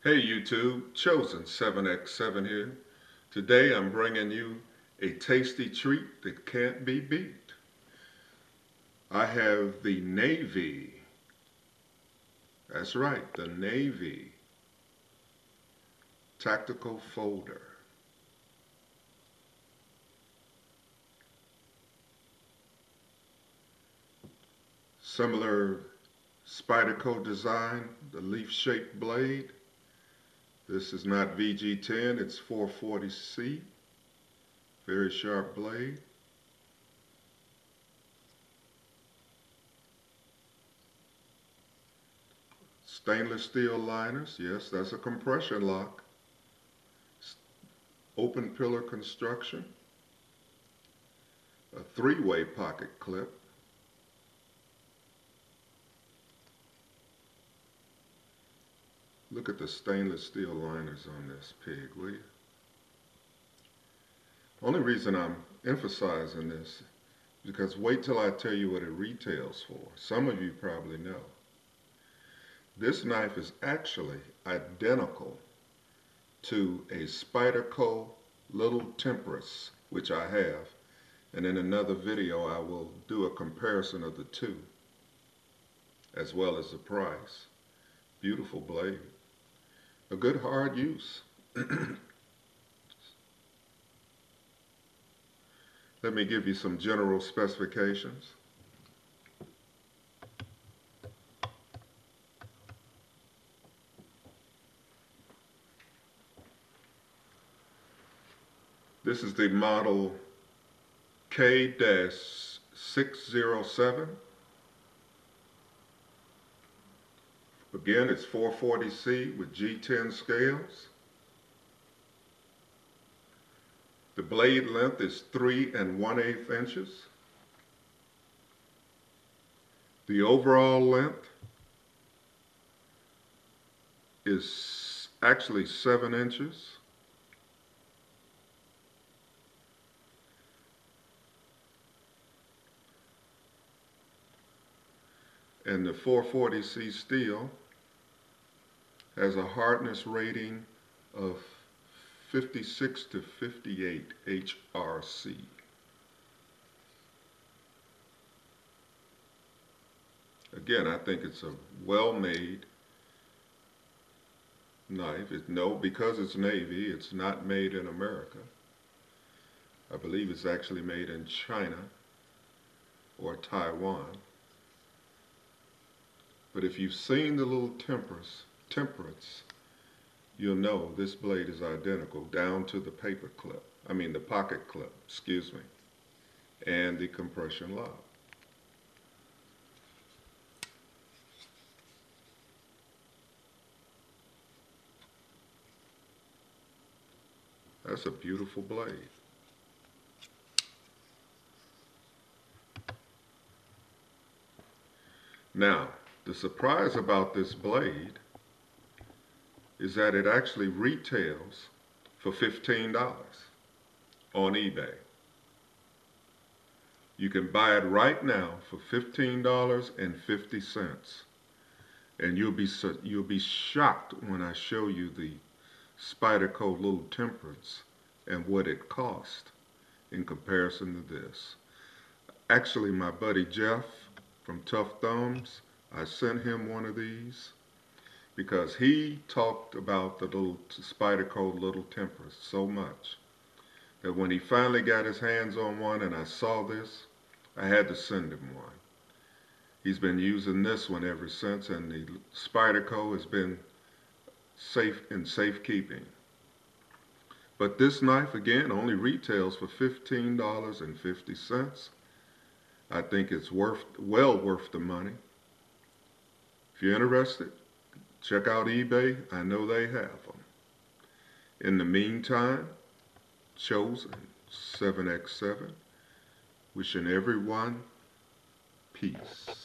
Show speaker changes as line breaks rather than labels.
Hey YouTube, Chosen 7x7 here. Today I'm bringing you a tasty treat that can't be beat. I have the Navy, that's right, the Navy Tactical Folder. Similar Spyderco design, the leaf-shaped blade. This is not VG10, it's 440C, very sharp blade. Stainless steel liners, yes, that's a compression lock. Open pillar construction. A three-way pocket clip. Look at the stainless steel liners on this pig, will you? Only reason I'm emphasizing this is because wait till I tell you what it retails for. Some of you probably know. This knife is actually identical to a Spyderco Little Temperance, which I have, and in another video I will do a comparison of the two, as well as the price. Beautiful blade. A good hard use. Let me give you some general specifications. This is the model K-607. Again, it's 440C with G10 scales. The blade length is 3 1/8 inches. The overall length is actually 7 inches. And the 440C steel has a hardness rating of 56 to 58 HRC. Again, I think it's a well-made knife. Because it's Navy, it's not made in America. I believe it's actually made in China or Taiwan. But if you've seen the little temperance, you'll know this blade is identical down to the the pocket clip, excuse me, and the compression lock. That's a beautiful blade. Now, the surprise about this blade is that it actually retails for $15 on eBay. You can buy it right now for $15.50, and you'll be shocked when I show you the Spyderco Little Temperance and what it cost in comparison to this. Actually, my buddy Jeff from Tough Thumbs, I sent him one of these because he talked about the little Spyderco Little Temperance so much that when he finally got his hands on one and I saw this, I had to send him one. He's been using this one ever since, and the Spyderco has been in safekeeping. But this knife, again, only retails for $15.50. I think it's well worth the money. If you're interested, check out eBay. I know they have them. In the meantime, Chosen 7x7, wishing everyone peace.